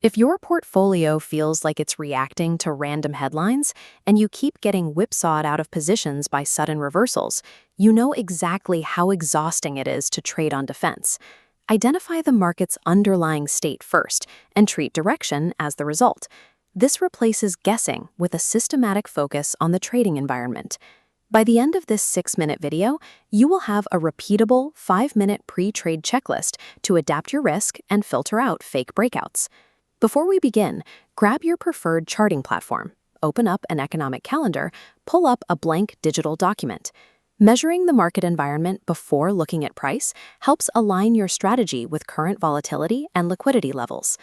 If your portfolio feels like it's reacting to random headlines and you keep getting whipsawed out of positions by sudden reversals, you know exactly how exhausting it is to trade on defense. Identify the market's underlying state first and treat direction as the result. This replaces guessing with a systematic focus on the trading environment. By the end of this 6-minute video, you will have a repeatable 5-minute pre-trade checklist to adapt your risk and filter out fake breakouts. Before we begin, grab your preferred charting platform, open up an economic calendar, pull up a blank digital document. Measuring the market environment before looking at price helps align your strategy with current volatility and liquidity levels.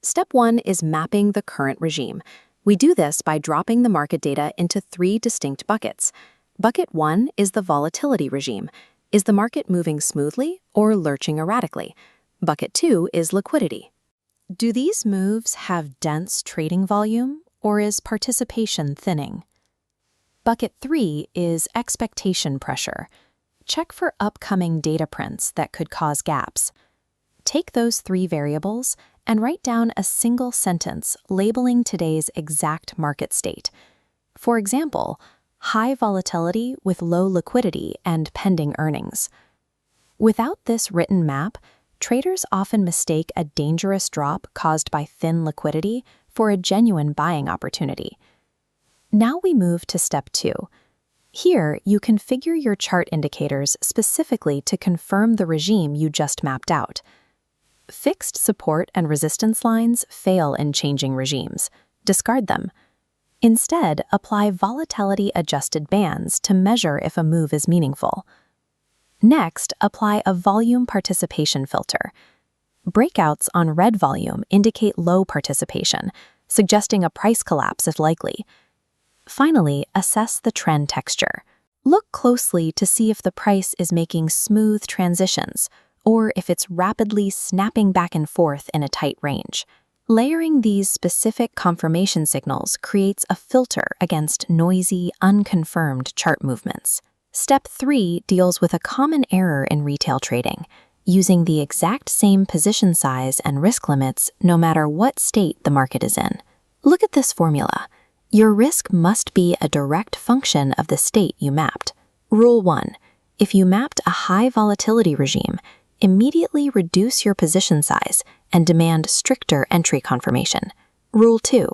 Step 1 is mapping the current regime. We do this by dropping the market data into 3 distinct buckets. Bucket 1 is the volatility regime. Is the market moving smoothly or lurching erratically? Bucket 2 is liquidity. Do these moves have dense trading volume, or is participation thinning? Bucket 3 is expectation pressure. Check for upcoming data prints that could cause gaps. Take those 3 variables and write down a single sentence labeling today's exact market state. For example, high volatility with low liquidity and pending earnings. Without this written map, traders often mistake a dangerous drop caused by thin liquidity for a genuine buying opportunity. Now we move to step 2. Here, you configure your chart indicators specifically to confirm the regime you just mapped out. Fixed support and resistance lines fail in changing regimes. Discard them. Instead, apply volatility-adjusted bands to measure if a move is meaningful. Next, apply a volume participation filter. Breakouts on red volume indicate low participation, suggesting a price collapse is likely. Finally, assess the trend texture. Look closely to see if the price is making smooth transitions, or if it's rapidly snapping back and forth in a tight range. Layering these specific confirmation signals creates a filter against noisy, unconfirmed chart movements. Step 3 deals with a common error in retail trading, using the exact same position size and risk limits no matter what state the market is in. Look at this formula. Your risk must be a direct function of the state you mapped. Rule 1. If you mapped a high volatility regime, immediately reduce your position size and demand stricter entry confirmation. Rule 2.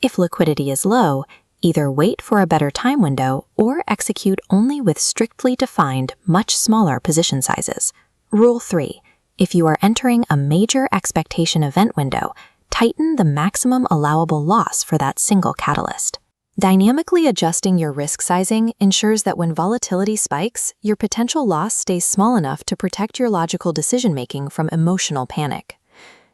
If liquidity is low, either wait for a better time window or execute only with strictly defined, much smaller position sizes. Rule 3. If you are entering a major expectation event window, tighten the maximum allowable loss for that single catalyst. Dynamically adjusting your risk sizing ensures that when volatility spikes, your potential loss stays small enough to protect your logical decision-making from emotional panic.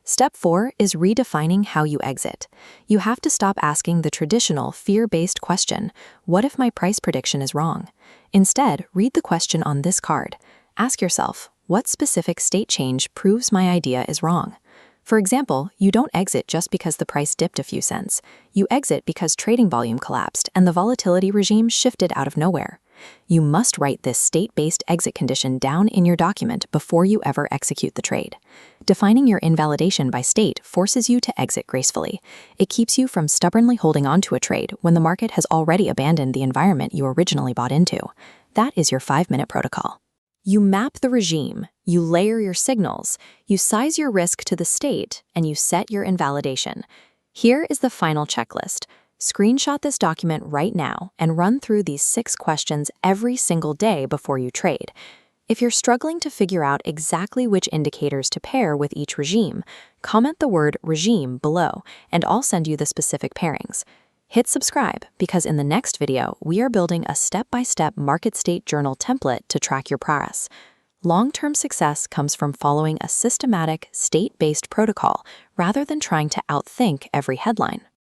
Step 4 is redefining how you exit. You have to stop asking the traditional fear-based question, what if my price prediction is wrong? Instead, read the question on this card. Ask yourself, what specific state change proves my idea is wrong? For example, you don't exit just because the price dipped a few cents. You exit because trading volume collapsed and the volatility regime shifted out of nowhere. You must write this state-based exit condition down in your document before you ever execute the trade. Defining your invalidation by state forces you to exit gracefully. It keeps you from stubbornly holding on to a trade when the market has already abandoned the environment you originally bought into. That is your 5-minute protocol. You map the regime, you layer your signals, you size your risk to the state, and you set your invalidation. Here is the final checklist. Screenshot this document right now and run through these 6 questions every single day before you trade. If you're struggling to figure out exactly which indicators to pair with each regime, comment the word regime below, and I'll send you the specific pairings. Hit subscribe because in the next video, we are building a step-by-step market state journal template to track your progress. Long-term success comes from following a systematic, state-based protocol rather than trying to outthink every headline.